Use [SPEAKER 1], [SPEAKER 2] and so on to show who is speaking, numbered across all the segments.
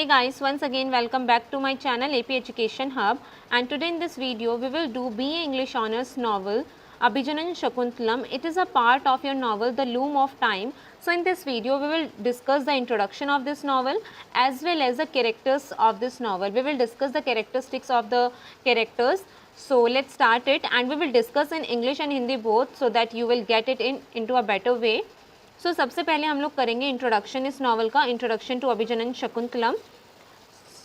[SPEAKER 1] guys, once again welcome back to my channel AP Education Hub, and today in this video we will do BA English Honours novel Abhijanan Shakuntalam. It is a part of your novel The Loom of Time. So in this video we will discuss the introduction of this novel as well as the characters of this novel. We will discuss the characteristics of the characters. So let's start it, and we will discuss in English and Hindi both so that you will get it into a better way. सो सबसे पहले हम लोग करेंगे introduction इस novel का, introduction to अभिजनन Shakuntalam.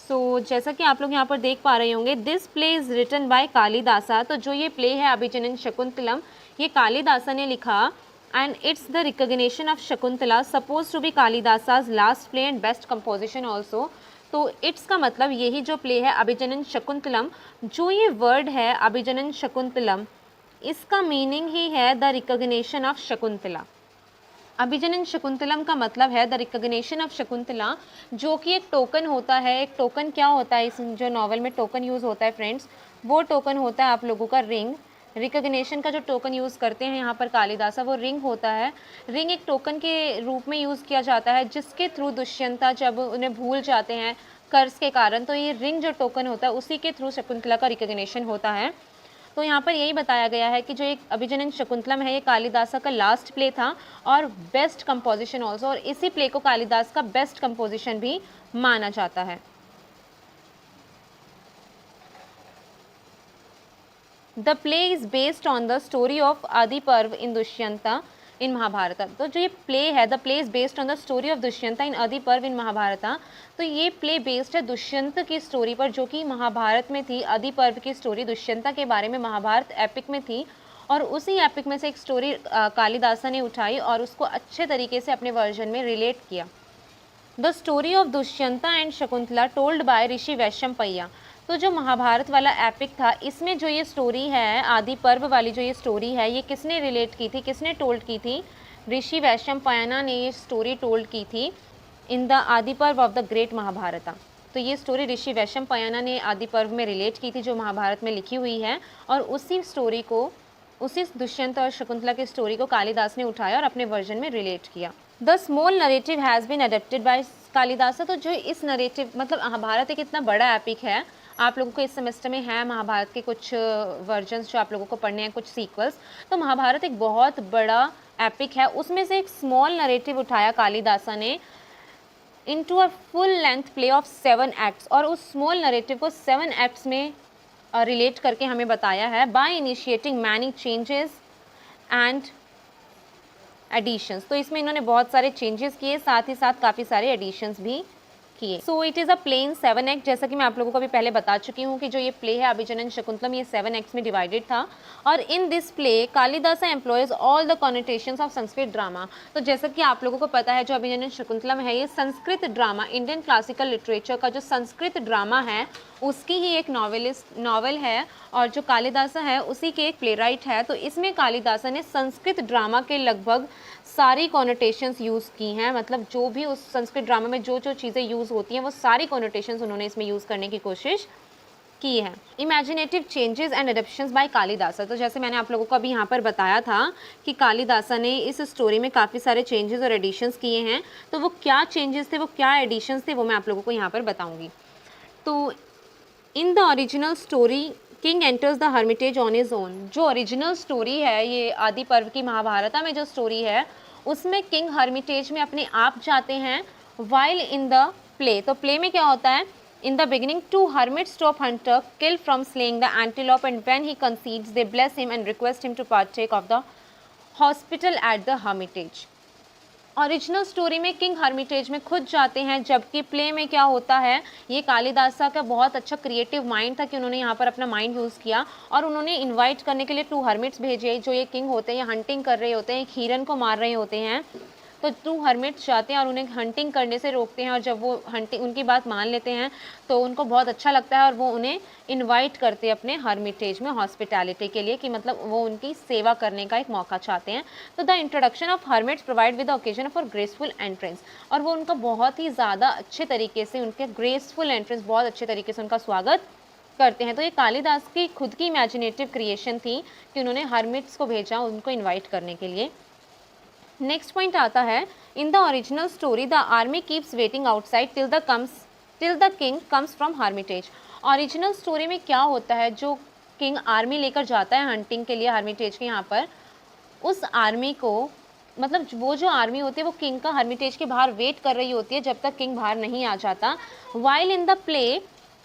[SPEAKER 1] सो जैसा कि आप लोग यहाँ पर देख पा रहे होंगे, this play is written by Kalidasa. तो जो ये प्ले है अभिजनन शकुंतलम, ये कालिदासा ने लिखा. And it's the recognition of Shakuntala, suppose to be Kalidasa's last play and best composition also. तो इट्स का मतलब यही जो प्ले है अभिजनन शकुंतलम, जो ये वर्ड है अभिजनन शकुंतलम, इसका मीनिंग ही है the recognition of Shakuntala. Abhijnana Shakuntalam का मतलब है द रिकग्निशन ऑफ शकुंतला, जो कि एक टोकन होता है. एक टोकन क्या होता है, इस जो नॉवल में टोकन यूज़ होता है फ्रेंड्स, वो टोकन होता है आप लोगों का रिंग. रिकग्निशन का जो टोकन यूज़ करते हैं यहाँ पर कालिदासा, वो रिंग होता है. रिंग एक टोकन के रूप में यूज़ किया जाता है, जिसके थ्रू दुष्यंता जब उन्हें भूल जाते हैं कर्ज के कारण, तो ये रिंग जो टोकन होता है उसी के थ्रू शकुंतला का रिकग्निशन होता है. तो यहाँ पर यही बताया गया है कि जो एक अभिजनन शकुंतलम है, ये कालिदासा का लास्ट प्ले था और बेस्ट कंपोजिशन ऑल्सो, और इसी प्ले को कालिदास का बेस्ट कंपोजिशन भी माना जाता है. The play is based on the story of आदि पर्व इन दुष्यंता इन महाभारत. तो जो ये प्ले है, the play is based on the story of Dushyanta in Adi Parva इन महाभारत. तो ये प्ले बेस्ड है दुष्यंत की स्टोरी पर, जो कि महाभारत में थी. आदि पर्व की स्टोरी दुष्यंता के बारे में महाभारत एपिक में थी, और उसी एपिक में से एक स्टोरी कालिदासा ने उठाई और उसको अच्छे तरीके से अपने वर्जन में रिलेट किया. The story of Dushyanta and Shakuntala told by Rishi Vaishampayana. तो जो महाभारत वाला एपिक था, इसमें जो ये स्टोरी है, आदि पर्व वाली जो ये स्टोरी है, ये किसने रिलेट की थी, किसने टोल्ड की थी? ऋषि वैशंपायना ने ये स्टोरी टोल्ड की थी इन द आदि पर्व ऑफ द ग्रेट महाभारत. तो ये स्टोरी ऋषि वैशंपायना ने आदि पर्व में रिलेट की थी, जो महाभारत में लिखी हुई है, और उसी स्टोरी को, उसी दुष्यंत और शकुंतला की स्टोरी को कालिदास ने उठाया और अपने वर्जन में रिलेट किया. The small narrative has been adapted by Kalidasa. तो जो इस नरेटिव, मतलब महाभारत एक इतना बड़ा एपिक है, आप लोगों को इस सेमेस्टर में है महाभारत के कुछ वर्जन्स जो आप लोगों को पढ़ने हैं, कुछ सीक्वल्स. तो महाभारत एक बहुत बड़ा एपिक है, उसमें से एक स्मॉल नरेटिव उठाया कालिदासा ने into a full length play of 7 acts, और उस स्मॉल नरेटिव को 7 एक्ट्स में रिलेट करके हमें बताया है by initiating many changes and additions. तो इसमें इन्होंने बहुत सारे चेंजेस किए, साथ ही साथ काफ़ी सारे एडिशंस भी किए. So it is a plain 7 act. जैसा कि मैं आप लोगों को अभी पहले बता चुकी हूँ कि जो ये प्ले है अभिजनन शकुंतलम, ये 7 एक्ट्स में डिवाइडेड था, और in this play Kalidasa employs all the connotations of Sanskrit drama. तो जैसा कि आप लोगों को पता है, जो अभिजनन शकुंतलम है, ये Sanskrit drama, Indian classical literature का जो संस्कृत ड्रामा है, उसकी ही एक नॉवल है, और जो कालिदासा है उसी के एक प्ले राइट है. तो इसमें कालिदासा ने संस्कृत ड्रामा के लगभग सारी कॉनोटेशंस यूज़ की हैं, मतलब जो भी उस संस्कृत ड्रामा में जो जो चीज़ें यूज़ होती हैं, वो सारी कॉनोटेशंस उन्होंने इसमें यूज़ करने की कोशिश की है. Imaginative changes and adaptions by Kalidasa. तो जैसे मैंने आप लोगों को अभी यहाँ पर बताया था कि कालिदासा ने इस स्टोरी में काफ़ी सारे चेंजेस और एडिशंस किए हैं. तो वो क्या चेंजेस थे, वो क्या एडिशंस थे, वो मैं आप लोगों को यहाँ पर बताऊँगी. तो इन the original story king enters the Hermitage on his own. जो ओरिजिनल स्टोरी है, ये आदि पर्व की महाभारत में जो स्टोरी है, उसमें किंग हर्मिटेज में अपने आप जाते हैं. वाइल इन द प्ले, तो प्ले में क्या होता है, in the beginning 2 hermits stop hunter kill from slaying the antelope, and when he concedes they bless him and request him to partake of the hospital at the hermitage. Original story में king Hermitage में खुद जाते हैं, जबकि play में क्या होता है, ये कालिदासा का बहुत अच्छा क्रिएटिव माइंड था कि उन्होंने यहाँ पर अपना माइंड यूज़ किया, और उन्होंने इनवाइट करने के लिए 2 हर्मिट्स भेजे, जो ये किंग होते हैं, ये हंटिंग कर रहे होते हैं, एक हिरन को मार रहे होते हैं. तो 2 हर्मिट्स जाते हैं और उन्हें हंटिंग करने से रोकते हैं, और जब वो हंटिंग उनकी बात मान लेते हैं तो उनको बहुत अच्छा लगता है, और वो उन्हें इनवाइट करते हैं अपने हर्मिटेज में हॉस्पिटैलिटी के लिए, कि मतलब वो उनकी सेवा करने का एक मौका चाहते हैं. तो the introduction of hermits provide with the occasion for graceful entrance, और वो उनका बहुत ही ज़्यादा अच्छे तरीके से, उनके ग्रेसफुल एंट्रेंस, बहुत अच्छे तरीके से उनका स्वागत करते हैं. तो ये कालिदास की खुद की इमेजिनेटिव क्रिएशन थी कि उन्होंने हर्मिट्स को भेजा उनको इन्वाइट करने के लिए. नेक्स्ट पॉइंट आता है, in the original story the army keeps waiting outside till the comes till the king comes from hermitage। Original story में क्या होता है, जो किंग आर्मी लेकर जाता है हंटिंग के लिए हर्मिटेज के यहाँ पर, उस आर्मी को मतलब वो जो आर्मी होती है वो किंग का हर्मिटेज के बाहर वेट कर रही होती है जब तक किंग बाहर नहीं आ जाता। While in the play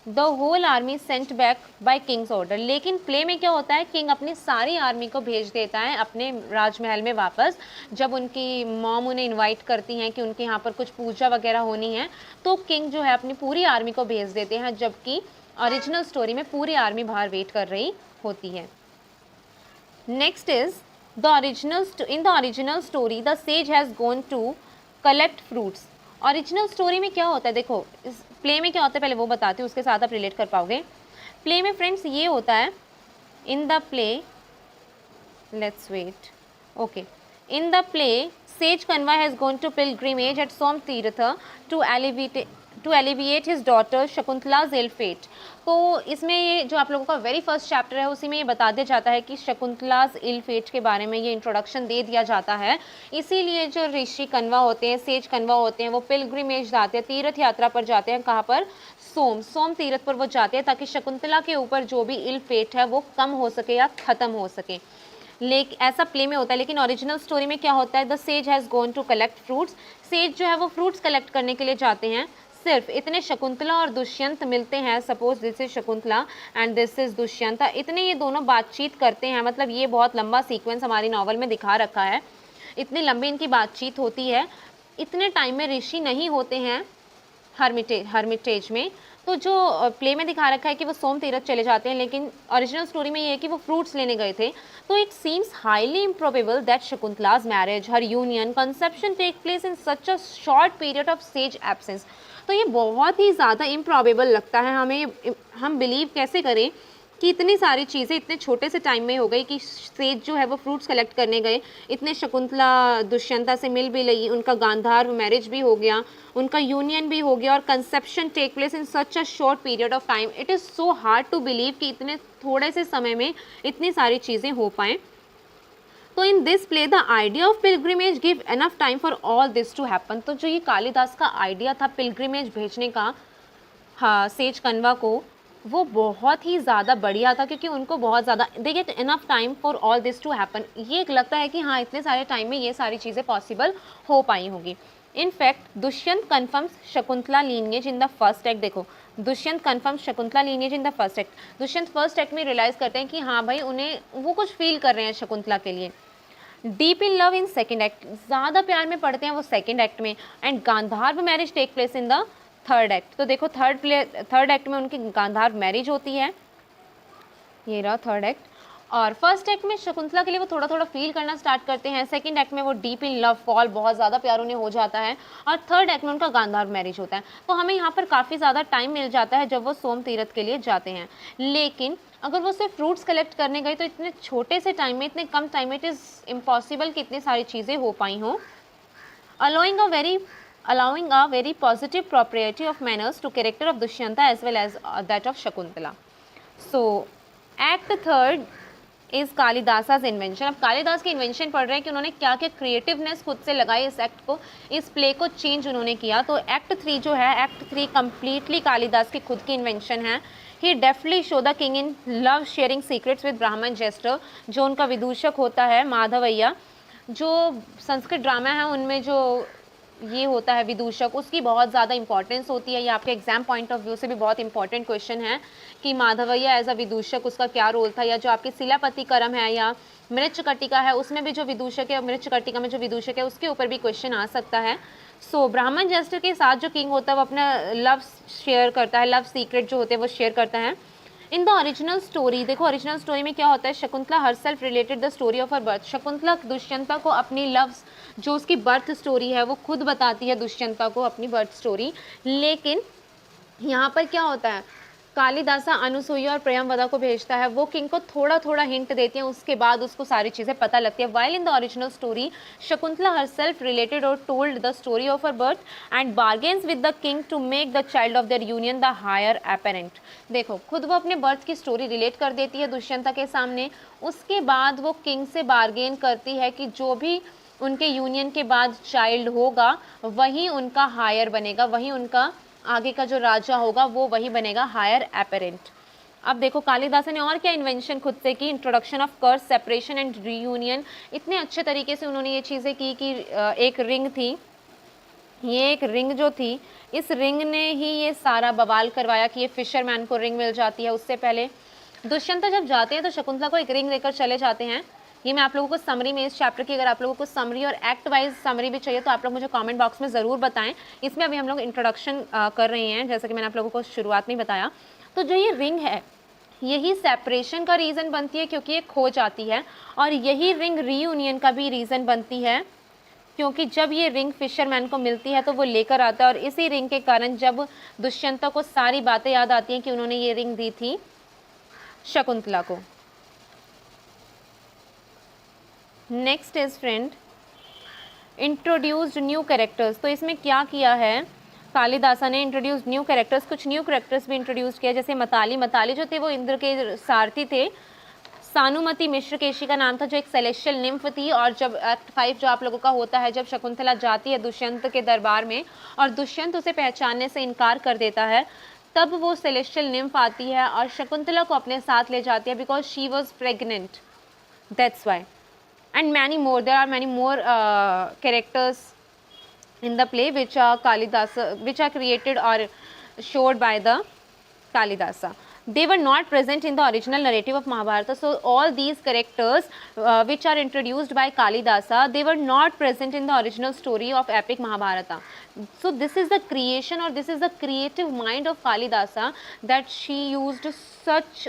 [SPEAKER 1] the whole army sent back by kings order. लेकिन प्ले में क्या होता है, किंग अपनी सारी आर्मी को भेज देता है अपने राजमहल में वापस। जब उनकी मॉम उन्हें इनवाइट करती हैं कि उनके यहाँ पर कुछ पूजा वगैरह होनी है, तो किंग जो है अपनी पूरी आर्मी को भेज देते हैं, जबकि ओरिजिनल स्टोरी में पूरी आर्मी बाहर वेट कर रही होती है। Next is in the original story the sage has gone to collect fruits। Original story में क्या होता है, देखो इस प्ले में क्या होता है पहले वो बताती हूँ, उसके साथ आप रिलेट कर पाओगे। प्ले में फ्रेंड्स ये होता है, in the play let's wait okay in the play sage Kanva has gone to pilgrimage at Som Tirtha to alleviate his daughter Shakuntala's ill fate। तो इसमें ये जो आप लोगों का वेरी फर्स्ट चैप्टर है उसी में ये बता दिया जाता है कि शकुंतलाज इल फेट के बारे में ये इंट्रोडक्शन दे दिया जाता है। इसीलिए जो ऋषि कन्वा होते हैं, सेज कन्वा होते हैं, वो पिलग्रिमेज जाते हैं, तीर्थ यात्रा पर जाते हैं। कहाँ पर? सोम तीर्थ पर वो जाते हैं ताकि शकुंतला के ऊपर जो भी इल फेट है वो कम हो सके या ख़त्म हो सके। लेकिन ऐसा प्ले में होता है। लेकिन ओरिजिनल स्टोरी में क्या होता है, the sage has gone to collect fruits. Sage जो है वो फ्रूट्स कलेक्ट करने के लिए जाते हैं। सिर्फ इतने शकुंतला और दुष्यंत मिलते हैं। Suppose this is Shakuntala and this is Dushyanta. इतने ये दोनों बातचीत करते हैं। मतलब ये बहुत लंबा सीक्वेंस हमारी नॉवल में दिखा रखा है। इतनी लंबी इनकी बातचीत होती है। इतने टाइम में ऋषि नहीं होते हैं हर्मिटेज में। तो जो प्ले में दिखा रखा है कि वो सोम तीर्थ चले जाते हैं, लेकिन ओरिजिनल स्टोरी में ये है कि वो फ्रूट्स लेने गए थे। तो it seems highly improbable that Shakuntala's marriage, her union, conception take place in such a short period of sage's absence. तो ये बहुत ही ज़्यादा इम्प्रॉबेबल लगता है हमें। हम बिलीव कैसे करें कि इतनी सारी चीज़ें इतने छोटे से टाइम में हो गई कि सेज जो है वो फ्रूट्स कलेक्ट करने गए, इतने शकुंतला दुष्यंता से मिल भी लगी, उनका गांधार मैरिज भी हो गया, उनका यूनियन भी हो गया, और conception take place in such a short period of time. It is so hard to believe कि इतने थोड़े से समय में इतनी सारी चीज़ें हो पाएँ। तो in this play the idea of pilgrimage give enough time for all this to happen. तो जो ये कालिदास का आइडिया था पिलग्रिमेज भेजने का, हाँ, सेज कन्वा को, वो बहुत ही ज़्यादा बढ़िया था, क्योंकि उनको बहुत ज़्यादा they get enough time for all this to happen. ये लगता है कि हाँ, इतने सारे टाइम में ये सारी चीज़ें पॉसिबल हो पाई होंगी। In fact Dushyant confirms Shakuntala lineage in the first act. देखो, Dushyant confirms Shakuntala lineage in the first act. Dushyant first act में रियलाइज़ करते हैं कि हाँ भाई, उन्हें वो कुछ फील कर रहे हैं शकुंतला के लिए। Deep in love in second act, ज़्यादा प्यार में पड़ते हैं वो सेकेंड एक्ट में। And Gandhar marriage take place in the third act. तो देखो थर्ड एक्ट में उनकी गांधार मैरिज होती है, ये रहा थर्ड एक्ट। और फर्स्ट एक्ट में शकुंतला के लिए वो थोड़ा थोड़ा फील करना स्टार्ट करते हैं। सेकंड एक्ट में वो डीप इन लव फॉल, बहुत ज़्यादा प्यार उन्हें हो जाता है। और थर्ड एक्ट में उनका गांधार मैरिज होता है। तो हमें यहाँ पर काफ़ी ज़्यादा टाइम मिल जाता है जब वो सोम तीर्थ के लिए जाते हैं। लेकिन अगर वो सिर्फ फ्रूट्स कलेक्ट करने गए तो इतने छोटे से टाइम में, इतने कम टाइम में, इट इज़ इम्पॉसिबल कि इतनी सारी चीज़ें हो पाई हों। allowing a very positive propriety of manners to character of Dushyanta as well as that of Shakuntala. So, Act Third is कालिदासा's invention। अब कालिदास की इन्वेंशन पढ़ रहे हैं कि उन्होंने क्या क्या क्रिएटिवनेस खुद से लगाई इस एक्ट को, इस प्ले को चेंज उन्होंने किया। तो एक्ट 3 जो है, एक्ट 3 कम्प्लीटली कालिदास की खुद की इन्वेंशन है। He deftly show the king in love sharing secrets with Brahmin jester. जो उनका विदूषक होता है माधवैया, जो संस्कृत ड्रामा है उनमें जो ये होता है विदूषक, उसकी बहुत ज़्यादा इंपॉर्टेंस होती है। ये आपके एग्जाम पॉइंट ऑफ व्यू से भी बहुत इंपॉर्टेंट क्वेश्चन है कि माधवैया एज अ विदूषक उसका क्या रोल था। या जो आपकी शिलापति करम है या मृच्छकटिका है, उसमें भी जो विदूषक है, मृच्छकटिका में जो विदूषक है, उसके ऊपर भी क्वेश्चन आ सकता है। सो ब्राह्मण जेस्टर के साथ जो किंग होता है वो अपना लव शेयर करता है, लव सीक्रेट जो होते हैं वो शेयर करता है। इन द ओरिजिनल स्टोरी, देखो ओरिजिनल स्टोरी में क्या होता है, Shakuntala herself related the story of her birth. Shakuntala Dushyanta को अपनी लव, जो उसकी बर्थ स्टोरी है वो खुद बताती है दुष्यंता को अपनी बर्थ स्टोरी। लेकिन यहाँ पर क्या होता है, कालिदासा अनुसूया और प्रियंवदा को भेजता है, वो किंग को थोड़ा थोड़ा हिंट देती हैं, उसके बाद उसको सारी चीज़ें पता लगती है। While in the original story Shakuntala herself related और told the story of her birth and bargains with the king to make the child of their union the heir apparent. देखो, खुद वो अपने बर्थ की स्टोरी रिलेट कर देती है दुष्यंता के सामने, उसके बाद वो किंग से बार्गेन करती है कि जो भी उनके यूनियन के बाद चाइल्ड होगा वही उनका हायर बनेगा, वही उनका आगे का जो राजा होगा वो वही बनेगा हायर एपेरेंट। अब देखो कालिदास ने और क्या इन्वेंशन खुद से की, introduction of curse, separation and reunion. इतने अच्छे तरीके से उन्होंने ये चीज़ें की कि एक रिंग थी, ये एक रिंग जो थी, इस रिंग ने ही ये सारा बवाल करवाया कि ये फिशरमैन को रिंग मिल जाती है। उससे पहले दुष्यंत जब जाते हैं तो शकुंतला को एक रिंग देकर चले जाते हैं। ये मैं आप लोगों को समरी में इस चैप्टर की, अगर आप लोगों को समरी और एक्ट वाइज समरी भी चाहिए तो आप लोग मुझे कमेंट बॉक्स में ज़रूर बताएं। इसमें अभी हम लोग इंट्रोडक्शन कर रहे हैं, जैसा कि मैंने आप लोगों को शुरुआत में बताया। तो जो ये रिंग है यही सेपरेशन का रीज़न बनती है क्योंकि ये खो जाती है, और यही रिंग रीयूनियन का भी रीज़न बनती है क्योंकि जब ये रिंग फिशरमैन को मिलती है तो वो लेकर आता है, और इसी रिंग के कारण जब दुष्यंता को सारी बातें याद आती हैं कि उन्होंने ये रिंग दी थी शकुंतला को। Next is friend introduced new characters. तो इसमें क्या किया है कालिदासा ने, इंट्रोड्यूस्ड न्यू कैरेक्टर्स, कुछ न्यू कैरेक्टर्स भी इंट्रोड्यूस किया, जैसे मताली। मताली जो थे वो इंद्र के सारथी थे। सानुमति मिश्रकेशी का नाम था जो एक सेलेशियल निम्फ थी, और जब एक्ट 5 जो आप लोगों का होता है, जब शकुंतला जाती है दुष्यंत के दरबार में और दुष्यंत उसे पहचानने से इनकार कर देता है, तब वो सेलेशियल निम्फ आती है और शकुंतला को अपने साथ ले जाती है because she was pregnant, that's why. And many more, there are many more characters in the play which are Kalidasa, which are created or showed by the Kalidasa. They were not present in the original narrative of Mahabharata. So all these characters which are introduced by Kalidasa, they were not present in the original story of epic Mahabharata. So this is the creation, or this is the creative mind of Kalidasa, that she used such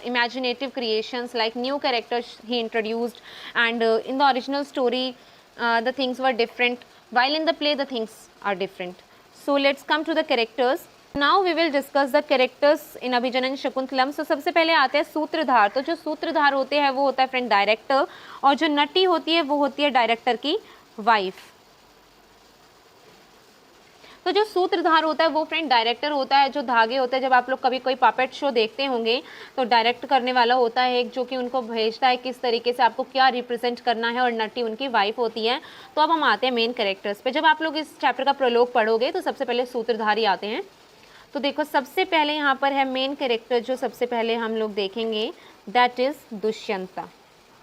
[SPEAKER 1] imaginative creations like new characters he introduced, and in the original story the things were different, while in the play the things are different. So let's come to the characters. Now we will discuss the characters in Abhijanan Shakuntalam. So सबसे पहले आते हैं सूत्रधार। तो जो सूत्रधार होते हैं वो होता है फ्रेंड डायरेक्टर, और जो नटी होती है वो होती है डायरेक्टर की वाइफ। तो जो सूत्रधार होता है वो फ्रेंड डायरेक्टर होता है। जो धागे होते हैं, जब आप लोग कभी कोई पापेट शो देखते होंगे तो डायरेक्ट करने वाला होता है एक, जो कि उनको भेजता है किस तरीके से आपको क्या रिप्रेजेंट करना है, और नटी उनकी वाइफ होती है। तो अब हम आते हैं मेन कैरेक्टर्स पे। जब आप लोग इस चैप्टर का प्रोलोग पढ़ोगे तो सबसे पहले सूत्रधारी आते हैं। तो देखो सबसे पहले यहाँ पर है मेन कैरेक्टर, जो सबसे पहले हम लोग देखेंगे, दैट इज दुष्यंता।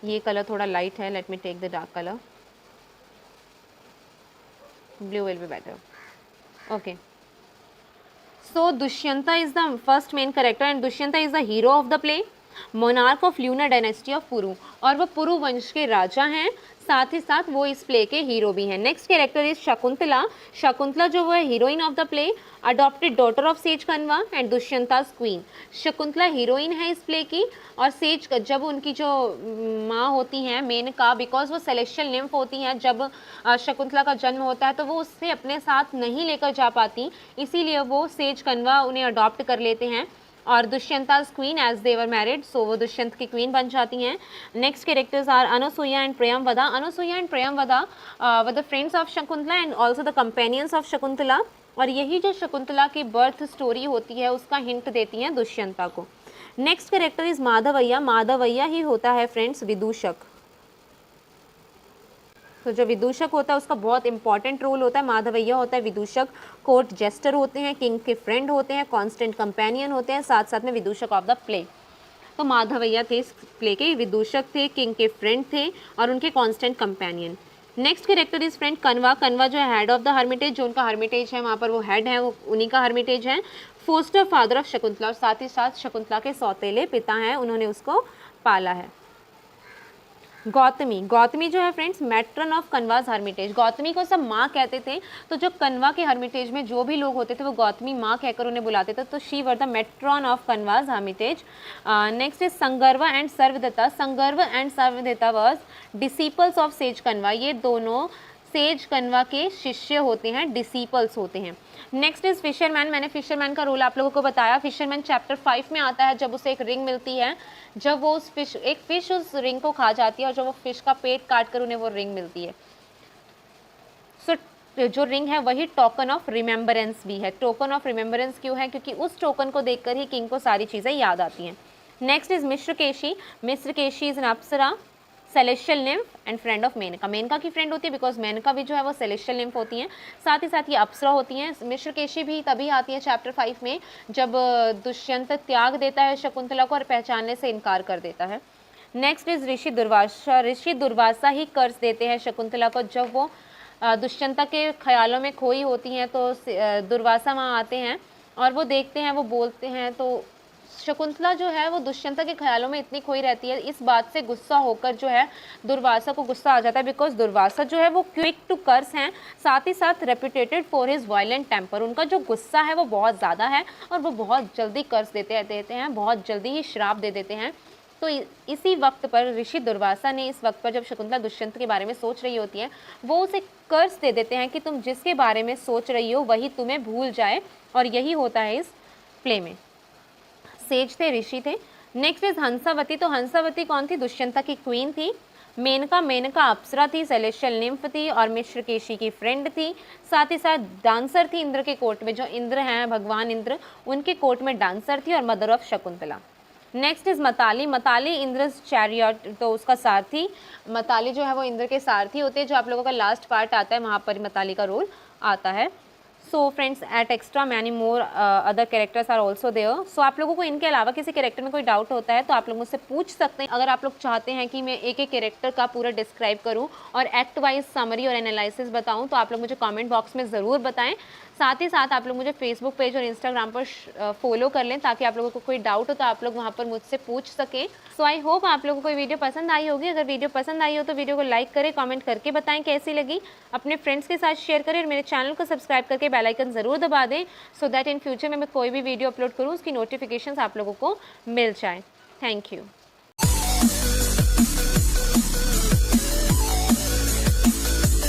[SPEAKER 1] ये कलर थोड़ा लाइट है, let me take the dark colour, blue will be better. Okay, so Dushyanta is the first main character and Dushyanta is the hero of the play, monarch of lunar dynasty of Puru, और वो पुरु वंश के राजा हैं, साथ ही साथ वो इस प्ले के हीरो भी हैं। Next character is Shakuntala. Shakuntala जो वो है heroine of the play, adopted daughter of sage Kanva and Dushyanta's queen. Shakuntala heroine है इस प्ले की, और सेज जब उनकी जो माँ होती हैं मेनका, बिकॉज वो सेलेशियल निम्फ होती हैं, जब शकुंतला का जन्म होता है तो वो उससे अपने साथ नहीं लेकर जा पाती, इसीलिए वो सेज कन्वा उन्हें अडॉप्ट कर लेते हैं, और Dushyanta's queen as they were married, so वो दुष्यंत की क्वीन बन जाती हैं। Next characters are Anasuya and Priyamvada. Anasuya and Priyamvada were the friends of Shakuntala and also the companions of Shakuntala, और यही जो शकुंतला की बर्थ स्टोरी होती है उसका हिंट देती हैं दुष्यंता को। Next character is Madhavya. Madhavya ही होता है फ्रेंड्स विदूषक। तो जो विदूषक होता है उसका बहुत इंपॉर्टेंट रोल होता है। माधवैया होता है विदूषक, कोर्ट जेस्टर होते हैं, किंग के फ्रेंड होते हैं, कांस्टेंट कंपेनियन होते हैं, साथ साथ में विदूषक ऑफ द प्ले। तो माधवैया थे इस प्ले के, विदूषक थे, किंग के फ्रेंड थे, और उनके constant companion. Next character is friend Kanva. Kanva जो है हेड ऑफ द हर्मिटेज, जो उनका हर्मिटेज है वहाँ पर वो हेड है, वो उन्हीं का हर्मिटेज है। फोस्टर फादर ऑफ शकुंतला, और साथ ही साथ शकुंतला के सौतेले पिता हैं, उन्होंने उसको पाला है। गौतमी। गौतमी जो है friends matron of Kanva's hermitage. Gautami को सब माँ कहते थे, तो जो कन्वा के हर्मिटेज में जो भी लोग होते थे वो गौतमी माँ कहकर उन्हें बुलाते थे, तो she were the matron of Kanva's hermitage. Next is Sangarva and Sarvadatta. Sangarva and Sarvadatta was disciples of sage Kanva. ये दोनों सेज कन्वा के शिष्य होते हैं, डिसीपल्स होते हैं। Next is fisherman. मैंने फिशरमैन का रोल आप लोगों को बताया। फिशरमैन चैप्टर 5 में आता है, जब उसे एक रिंग मिलती है, जब वो उस एक फिश उस रिंग को खा जाती है, और जब वो फिश का पेट काट कर उन्हें वो रिंग मिलती है। सो जो रिंग है वही टोकन ऑफ रिमेम्बरेंस भी है। टोकन ऑफ रिमेम्बरेंस क्यों है? क्योंकि उस टोकन को देखकर ही किंग को सारी चीज़ें याद आती हैं। Next is Mishrakeshi. Mishrakeshi is an apsara. Celestial nymph and friend of Menaka. Menaka की फ्रेंड होती है बिकॉज मेनका भी जो है वो सेलेस्टियल निम्फ होती हैं। साथ ही साथ ये अप्सरा होती हैं। मिश्रकेशी भी तभी आती है चैप्टर 5 में जब दुष्यंत त्याग देता है शकुंतला को और पहचानने से इनकार कर देता है। नेक्स्ट इज ऋषि दुर्वासा। ऋषि दुर्वासा ही कर्ज देते हैं शकुंतला को। जब वो दुष्यंता के ख्यालों में खोई होती हैं तो दुर्वासा वहाँ आते हैं और वो देखते हैं, वो बोलते हैं, तो शकुंतला जो है वो दुष्यंता के ख्यालों में इतनी खोई रहती है, इस बात से गुस्सा होकर जो है दुर्वासा को गुस्सा आ जाता है बिकॉज दुर्वासा जो है वो क्विक टू कर्स हैं, साथ ही साथ reputed for his violent temper. उनका जो गुस्सा है वो बहुत ज़्यादा है और वो बहुत जल्दी कर्स देते हैं, बहुत जल्दी ही श्राप दे देते हैं। तो इसी वक्त पर ऋषि दुर्वासा ने, इस वक्त पर जब शकुंतला दुष्यंत के बारे में सोच रही होती है, वो उसे कर्स दे देते हैं कि तुम जिसके बारे में सोच रही हो वही तुम्हें भूल जाए, और यही होता है इस प्ले में। सेज थे, ऋषि थे। Next is Hansawati. तो हंसावती कौन थी? दुष्यंता की क्वीन थी। मेनका अप्सरा थी, सेलेस्टियल निम्फ थी और मिश्रकेशी की फ्रेंड थी। साथ ही साथ डांसर थी इंद्र के कोर्ट में, जो इंद्र हैं भगवान इंद्र, उनके कोर्ट में डांसर थी और mother of Shakuntala. Next is Matali. Matali Indra chariot, तो उसका सारथी। मताली जो है वो इंद्र के सारथी होते हैं। जो आप लोगों का लास्ट पार्ट आता है वहाँ पर मताली का रोल आता है। So friends, etcetera many more other characters are also there. So आप लोगों को इनके अलावा किसी कैरेक्टर में कोई डाउट होता है तो आप लोग मुझसे पूछ सकते हैं। अगर आप लोग चाहते हैं कि मैं एक एक कैरेक्टर का पूरा डिस्क्राइब करूं और एक्ट वाइज समरी और एनालिसिस बताऊं तो आप लोग मुझे कमेंट बॉक्स में ज़रूर बताएं। साथ ही साथ आप लोग मुझे फेसबुक पेज और इंस्टाग्राम पर फॉलो कर लें ताकि आप लोगों को कोई डाउट हो तो आप लोग वहाँ पर मुझसे पूछ सकें। सो आई होप आप लोगों को वीडियो पसंद आई होगी। अगर वीडियो पसंद आई हो तो वीडियो को लाइक करें, कमेंट करके बताएं कैसी लगी, अपने फ्रेंड्स के साथ शेयर करें और मेरे चैनल को सब्सक्राइब करके बेल आइकन ज़रूर दबा दें सो दैट इन फ्यूचर में मैं कोई भी वीडियो अपलोड करूँ उसकी नोटिफिकेशन आप लोगों को मिल जाए। Thank you.